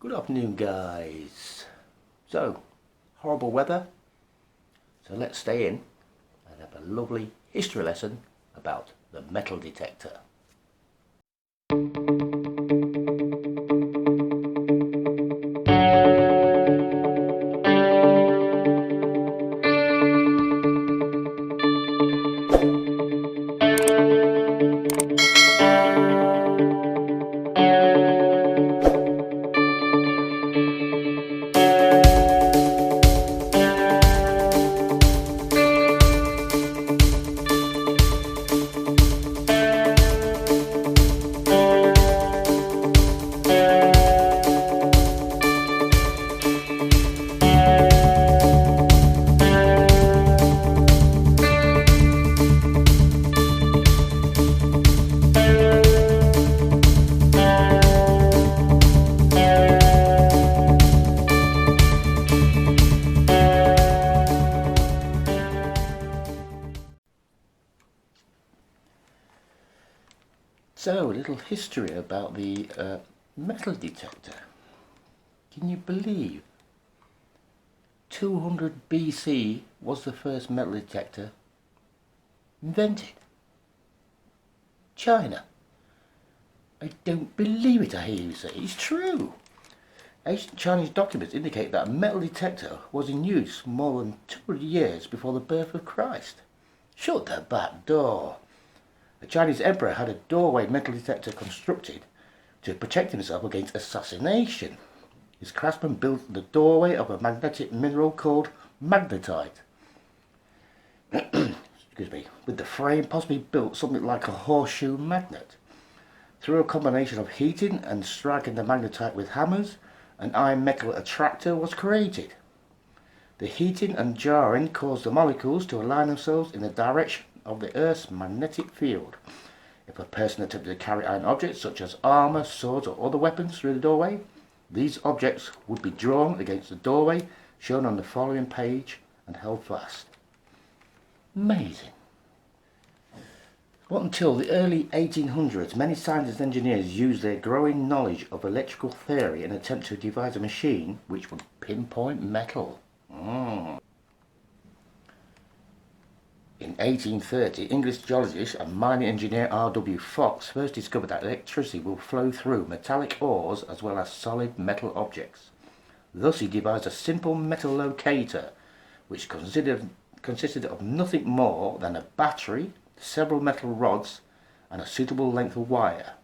Good afternoon, guys. So, horrible weather. So let's stay in and have a lovely history lesson about the metal detector. So, a little history about the metal detector. Can you believe 200 BC was the first metal detector invented? China. I don't believe it, I hear you say. It's true. Ancient Chinese documents indicate that a metal detector was in use more than 200 years before the birth of Christ. Shut the back door. The Chinese emperor had a doorway metal detector constructed to protect himself against assassination. His craftsman built the doorway of a magnetic mineral called magnetite. Excuse me, with the frame possibly built something like a horseshoe magnet. Through a combination of heating and striking the magnetite with hammers, an iron metal attractor was created. The heating and jarring caused the molecules to align themselves in the direction of the Earth's magnetic field. If a person attempted to carry iron objects such as armour, swords or other weapons through the doorway, these objects would be drawn against the doorway shown on the following page and held fast. Amazing. But until the early 1800s, many scientists and engineers used their growing knowledge of electrical theory in an attempt to devise a machine which would pinpoint metal. In 1830, English geologist and mining engineer R.W. Fox first discovered that electricity will flow through metallic ores as well as solid metal objects. Thus he devised a simple metal locator which consisted of nothing more than a battery, several metal rods and a suitable length of wire.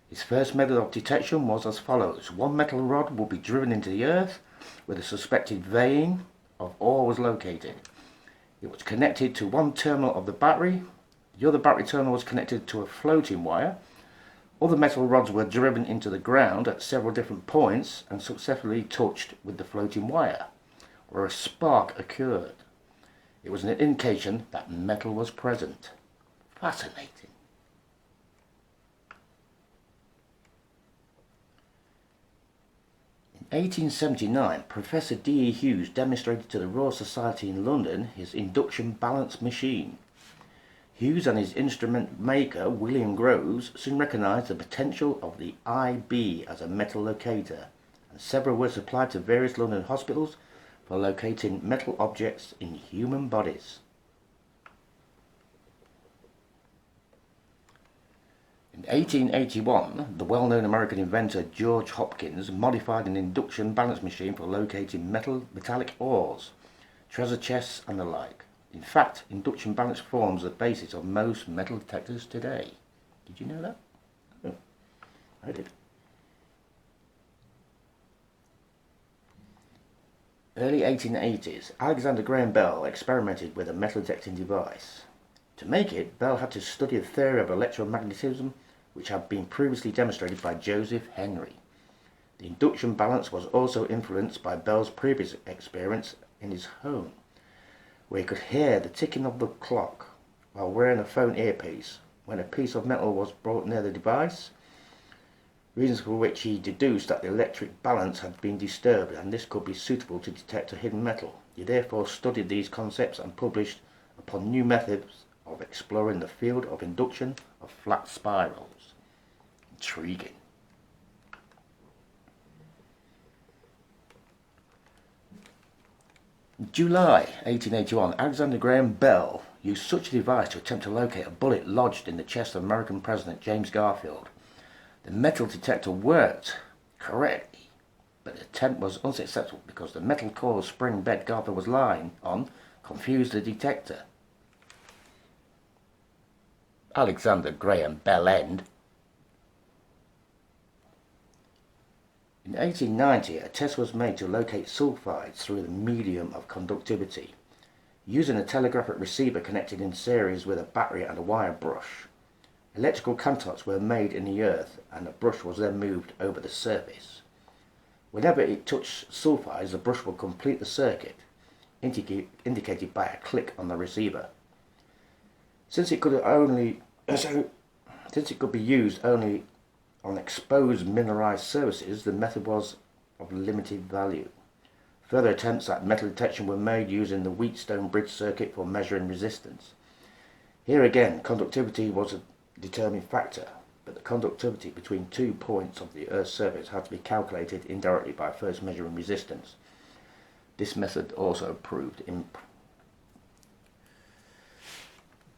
His first method of detection was as follows. One metal rod would be driven into the earth where the suspected vein of ore was located. It was connected to one terminal of the battery. The other battery terminal was connected to a floating wire. Other metal rods were driven into the ground at several different points and successfully touched with the floating wire, where a spark occurred. It was an indication that metal was present. Fascinating. In 1879, Professor D.E. Hughes demonstrated to the Royal Society in London his induction balance machine. Hughes and his instrument maker, William Groves, soon recognised the potential of the IB as a metal locator, and several were supplied to various London hospitals for locating metal objects in human bodies. In 1881, the well-known American inventor George Hopkins modified an induction balance machine for locating metallic ores, treasure chests and the like. In fact, induction balance forms the basis of most metal detectors today. Did you know that? Oh, I did. Early 1880s, Alexander Graham Bell experimented with a metal detecting device. To make it, Bell had to study the theory of electromagnetism which had been previously demonstrated by Joseph Henry. The induction balance was also influenced by Bell's previous experience in his home, where he could hear the ticking of the clock while wearing a phone earpiece when a piece of metal was brought near the device, reasons for which he deduced that the electric balance had been disturbed and this could be suitable to detect a hidden metal. He therefore studied these concepts and published upon new methods of exploring the field of induction of flat spirals. Intriguing. July 1881, Alexander Graham Bell used such a device to attempt to locate a bullet lodged in the chest of American President James Garfield. The metal detector worked correctly, but the attempt was unsuccessful because the metal coil spring bed Garfield was lying on confused the detector. Alexander Graham Bell End. In 1890, a test was made to locate sulfides through the medium of conductivity, using a telegraphic receiver connected in series with a battery and a wire brush. Electrical contacts were made in the earth and a brush was then moved over the surface. Whenever it touched sulfides, the brush would complete the circuit, indicated by a click on the receiver. Since it could be used only on exposed mineralized surfaces, the method was of limited value. Further attempts at metal detection were made using the Wheatstone bridge circuit for measuring resistance. Here again, conductivity was a determining factor, but the conductivity between 2 points of the Earth's surface had to be calculated indirectly by first measuring resistance. This method also proved impractical.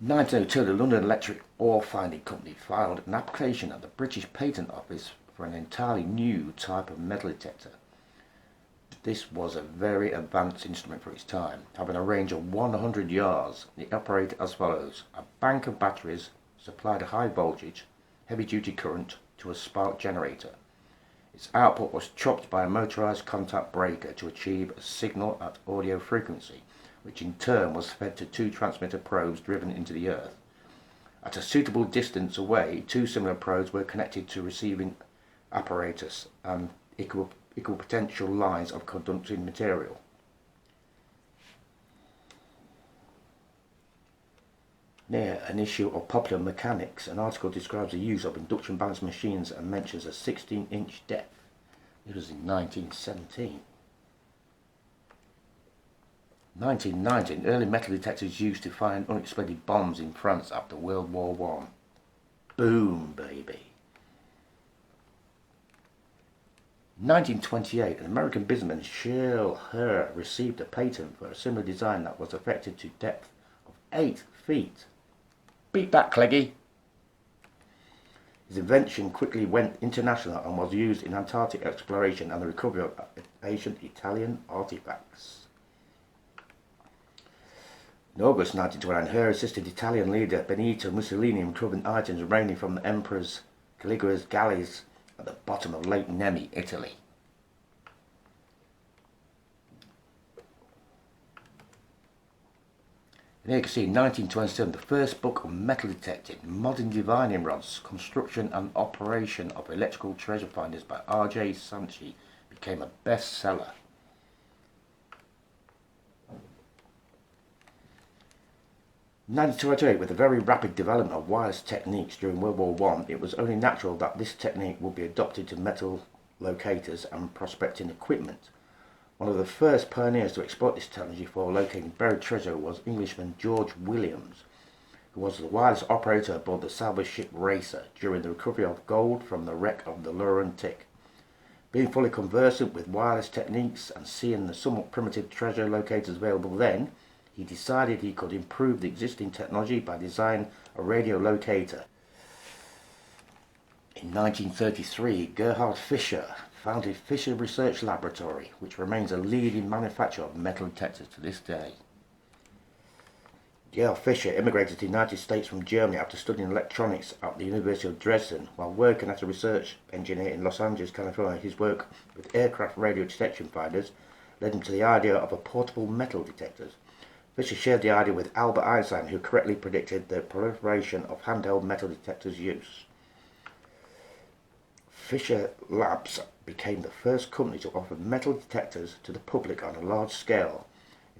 1902, the London Electric Ore Finding Company filed an application at the British Patent Office for an entirely new type of metal detector. This was a very advanced instrument for its time, having a range of 100 yards. It operated as follows: a bank of batteries supplied a high voltage, heavy-duty current to a spark generator. Its output was chopped by a motorized contact breaker to achieve a signal at audio frequency, which in turn was fed to 2 transmitter probes driven into the earth. At a suitable distance away, 2 similar probes were connected to receiving apparatus and equal potential lines of conducting material. Near an issue of Popular Mechanics, an article describes the use of induction balance machines and mentions a 16-inch depth. It was in 1917. 1919, early metal detectors used to find unexploded bombs in France after World War I. Boom, baby. 1928, an American businessman, Shirl Herr, received a patent for a similar design that was effective to depth of 8 feet. Beat that, Cleggy. His invention quickly went international and was used in Antarctic exploration and the recovery of ancient Italian artifacts. In August 1929, Herr assisted Italian leader Benito Mussolini in recovering items remaining from the Emperor Caligula's galleys at the bottom of Lake Nemi, Italy. And here you can see in 1927, the first book on metal detecting, modern divining rods, construction and operation of electrical treasure finders by R.J. Sanchi became a bestseller. 1928, with the very rapid development of wireless techniques during World War I, it was only natural that this technique would be adopted to metal locators and prospecting equipment. One of the first pioneers to exploit this technology for locating buried treasure was Englishman George Williams, who was the wireless operator aboard the salvage ship Racer during the recovery of gold from the wreck of the Laurentick. Being fully conversant with wireless techniques and seeing the somewhat primitive treasure locators available then, he decided he could improve the existing technology by designing a radio locator. In 1933, Gerhard Fischer founded Fischer Research Laboratory, which remains a leading manufacturer of metal detectors to this day. Gerhard Fischer immigrated to the United States from Germany after studying electronics at the University of Dresden. While working as a research engineer in Los Angeles, California, his work with aircraft radio detection finders led him to the idea of a portable metal detectors. Fischer shared the idea with Albert Einstein, who correctly predicted the proliferation of handheld metal detectors' use. Fischer Labs became the first company to offer metal detectors to the public on a large scale.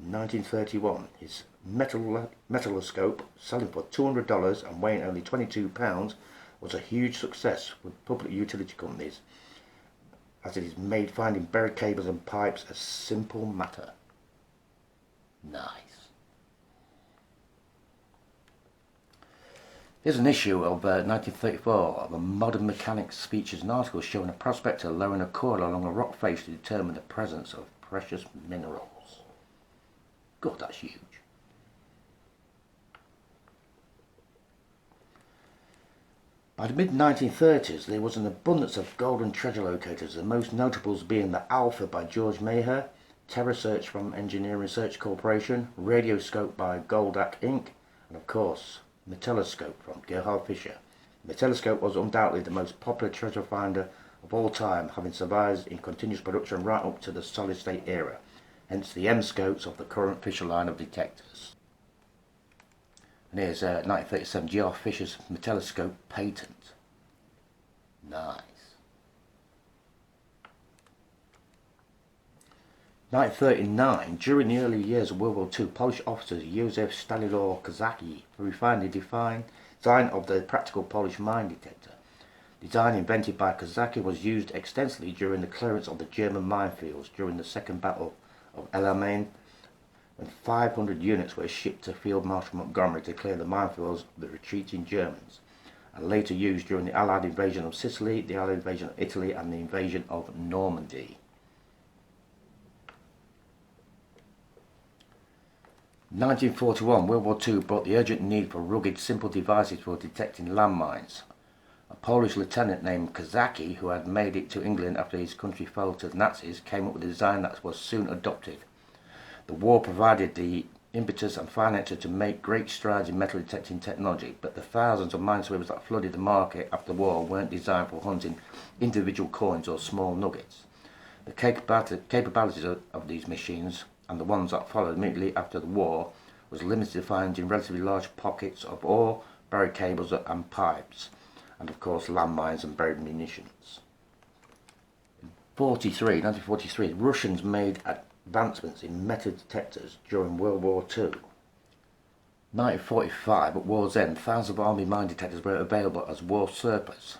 In 1931, his metalloscope, selling for $200 and weighing only 22 pounds, was a huge success with public utility companies, as it made finding buried cables and pipes a simple matter. Nice. Here's an issue of 1934 of a Modern Mechanics features an article showing a prospector lowering a coil along a rock face to determine the presence of precious minerals. God, that's huge. By the mid-1930s, there was an abundance of golden treasure locators, the most notables being the Alpha by George Maher, TerraSearch from Engineering Research Corporation, Radioscope by Goldak Inc., and of course, Metelloscope from Gerhard Fischer. The Metelloscope was undoubtedly the most popular treasure finder of all time, having survived in continuous production right up to the solid-state era, hence the M-scopes of the current Fischer line of detectors. And here's 1937 G.R. Fischer's Metelloscope patent. Nice. 1939, during the early years of World War II, Polish officer Józef Stanislaw Kozaki refined the design of the practical Polish mine detector. Design invented by Kozaki was used extensively during the clearance of the German minefields during the Second Battle of El Alamein, when 500 units were shipped to Field Marshal Montgomery to clear the minefields of the retreating Germans, and later used during the Allied invasion of Sicily, the Allied invasion of Italy, and the invasion of Normandy. 1941, World War II brought the urgent need for rugged, simple devices for detecting landmines. A Polish lieutenant named Kozaki, who had made it to England after his country fell to the Nazis, came up with a design that was soon adopted. The war provided the impetus and finances to make great strides in metal detecting technology, but the thousands of minesweepers that flooded the market after the war weren't designed for hunting individual coins or small nuggets. The capabilities of these machines, and the ones that followed immediately after the war, was limited to finding relatively large pockets of ore, buried cables and pipes, and of course landmines and buried munitions. In 1943, the Russians made advancements in metal detectors during World War II. 1945, at war's end, thousands of army mine detectors were available as war surplus.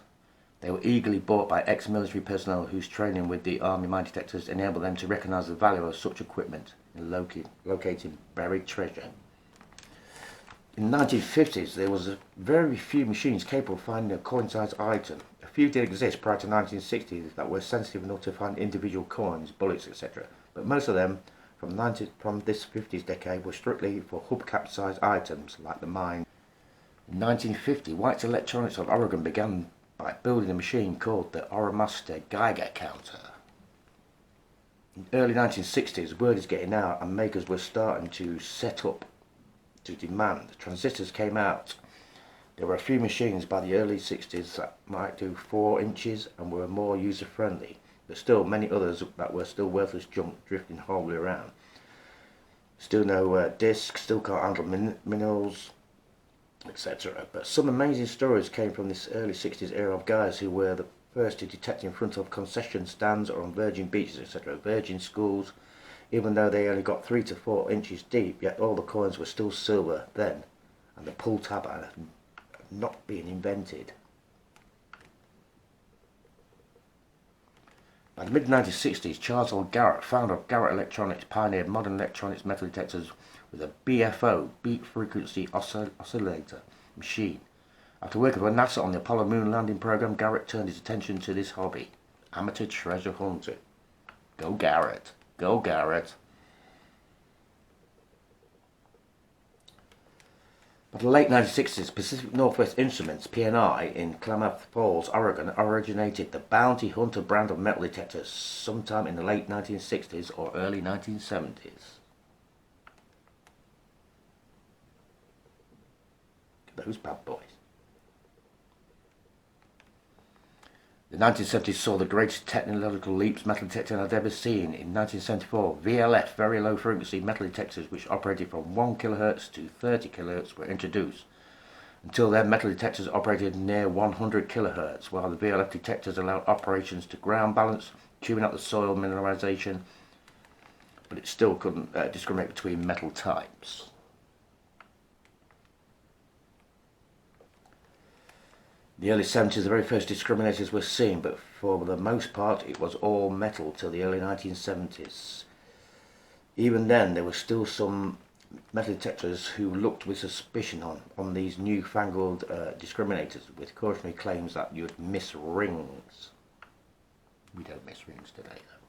They were eagerly bought by ex-military personnel whose training with the army mine detectors enabled them to recognise the value of such equipment in locating buried treasure. In the 1950s, there was very few machines capable of finding a coin-sized item. A few did exist prior to 1960s that were sensitive enough to find individual coins, bullets, etc. But most of them from this 50s decade were strictly for hubcap-sized items like the mine. In 1950, Garrett Electronics of Oregon began by building a machine called the Oromaster Geiger counter. In the early 1960s, word is getting out and makers were starting to set up to demand. Transistors came out. There were a few machines by the early 60s that might do 4 inches and were more user-friendly, but still many others that were still worthless junk drifting horribly around. Still no discs, still can't handle minerals, etc. But some amazing stories came from this early 60s era of guys who were the first to detect in front of concession stands or on virgin beaches, etc., virgin schools. Even though they only got 3 to 4 inches deep, yet all the coins were still silver then, and the pull tab had not been invented. By the mid-1960s, Charles L. Garrett, founder of Garrett Electronics, pioneered modern electronics metal detectors with a BFO, beat frequency oscillator machine. After working for NASA on the Apollo moon landing program, Garrett turned his attention to this hobby, amateur treasure hunting. Go Garrett! Go Garrett! By the late 1960s, Pacific Northwest Instruments, P&I, in Klamath Falls, Oregon, originated the Bounty Hunter brand of metal detectors sometime in the late 1960s or early 1970s. Those bad boys. The 1970s saw the greatest technological leaps metal detecting had ever seen. In 1974, VLF, very low frequency metal detectors which operated from 1 kHz to 30 kHz were introduced. Until then, metal detectors operated near 100 kHz, while the VLF detectors allowed operations to ground balance, tuning out the soil mineralization, but it still couldn't discriminate between metal types. In the early 70s, the very first discriminators were seen, but for the most part it was all metal till the early 1970s. Even then, there were still some metal detectors who looked with suspicion on these newfangled discriminators, with cautionary claims that you'd miss rings. We don't miss rings today, though.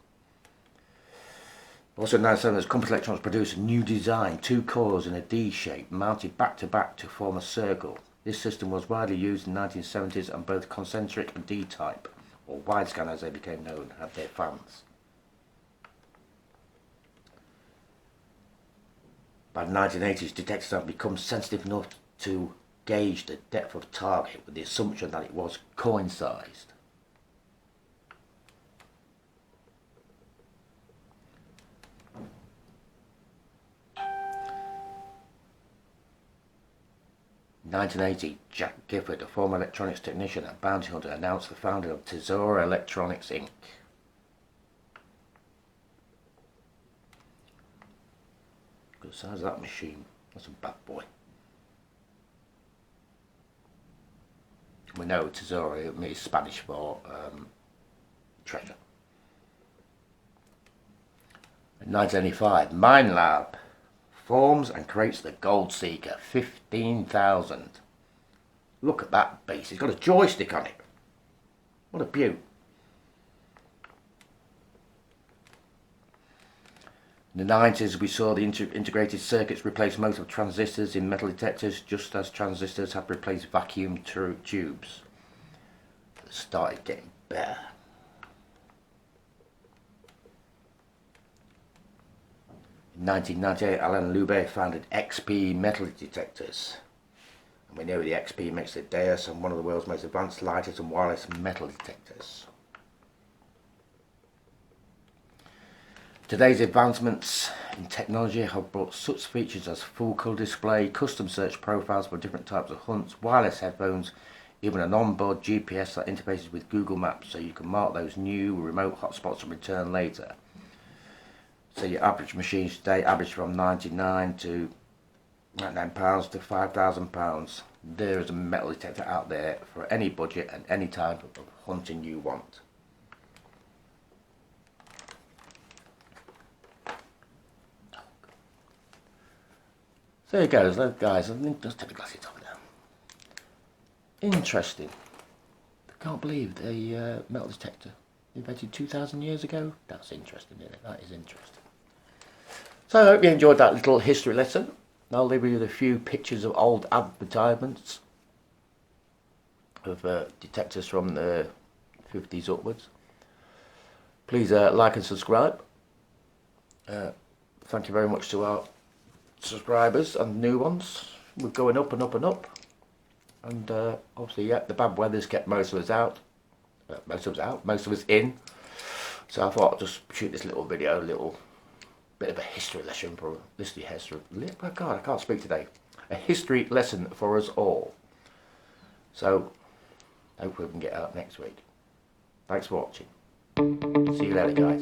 Also in 1970s, Compass Electronics produced a new design, two cores in a D shape, mounted back to back to form a circle. This system was widely used in the 1970s, and both concentric and D-type, or widescan as they became known, had their fans. By the 1980s, detectors have become sensitive enough to gauge the depth of target with the assumption that it was coin-sized. In 1980, Jack Gifford, a former electronics technician and bounty hunter, announced the founding of Garrett Electronics Inc. Good size of that machine. That's a bad boy. We know tesoro is Spanish for treasure. In 1985, Mine Lab forms and creates the Gold Seeker 15,000. Look at that base. It's got a joystick on it. What a beaut. In the 90s, we saw the integrated circuits replace most of transistors in metal detectors, just as transistors have replaced vacuum tubes. It started getting better. In 1998, Alain Loubet founded XP Metal Detectors. And we know the XP makes the Deus and one of the world's most advanced lighters and wireless metal detectors. Today's advancements in technology have brought such features as full colour display, custom search profiles for different types of hunts, wireless headphones, even an onboard GPS that interfaces with Google Maps, so you can mark those new remote hotspots and return later. So your average machines today average from £99 to £99 to £5,000. There is a metal detector out there for any budget and any type of hunting you want. There you go, guys. Let's take the glasses off now. Interesting. I can't believe the metal detector invented 2,000 years ago. That's interesting, isn't it? That is interesting. So I hope you enjoyed that little history lesson. I'll leave you with a few pictures of old advertisements of detectors from the 50s upwards. Please like and subscribe. Thank you very much to our subscribers and new ones. We're going up and up and up. And obviously, yeah, the bad weather's kept most of us out. Most of us in. So I thought I'd just shoot this little video, a little bit of a history lesson for oh God, I can't speak today. A history lesson for us all. So hopefully we can get out next week. Thanks for watching. See you later, guys.